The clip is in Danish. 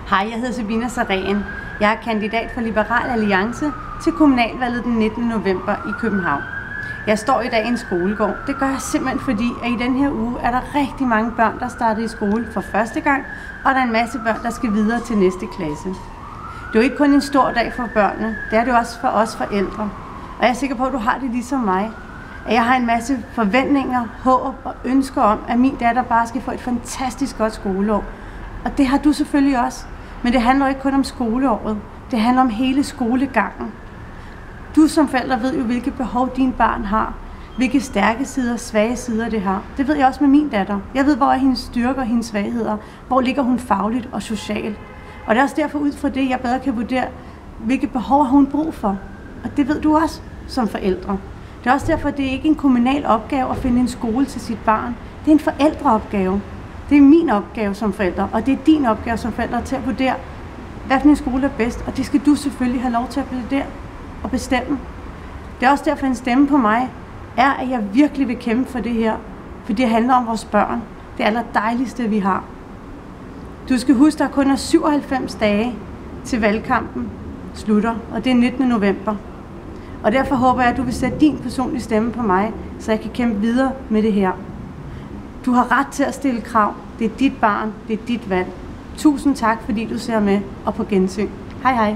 Hej, jeg hedder Sabina Sareen. Jeg er kandidat for Liberal Alliance til kommunalvalget den 19. november i København. Jeg står i dag i en skolegård. Det gør jeg simpelthen fordi, at i den her uge er der rigtig mange børn, der starter i skole for første gang, og der er en masse børn, der skal videre til næste klasse. Det er jo ikke kun en stor dag for børnene, det er det også for os forældre. Og jeg er sikker på, at du har det ligesom mig. At jeg har en masse forventninger, håb og ønsker om, at min datter bare skal få et fantastisk godt skoleår. Og det har du selvfølgelig også. Men det handler ikke kun om skoleåret. Det handler om hele skolegangen. Du som forældre ved jo, hvilke behov dine barn har. Hvilke stærke sider og svage sider det har. Det ved jeg også med min datter. Jeg ved, hvor er hendes styrker og hendes svagheder. Hvor ligger hun fagligt og socialt. Og det er også derfor ud fra det, jeg bedre kan vurdere, hvilke behov har hun brug for. Og det ved du også som forældre. Det er også derfor, at det ikke er en kommunal opgave at finde en skole til sit barn. Det er en forældreopgave. Det er min opgave som forælder, og det er din opgave som forælder til at vurdere, hvad for en skole er bedst, og det skal du selvfølgelig have lov til at vurdere og bestemme. Det er også derfor, en stemme på mig er, at jeg virkelig vil kæmpe for det her, for det handler om vores børn. Det allerdejligste, vi har. Du skal huske, der kun er 97 dage til valgkampen slutter, og det er 19. november. Og derfor håber jeg, at du vil sætte din personlige stemme på mig, så jeg kan kæmpe videre med det her. Du har ret til at stille krav. Det er dit barn, det er dit valg. Tusind tak, fordi du ser med, og på gensyn. Hej hej.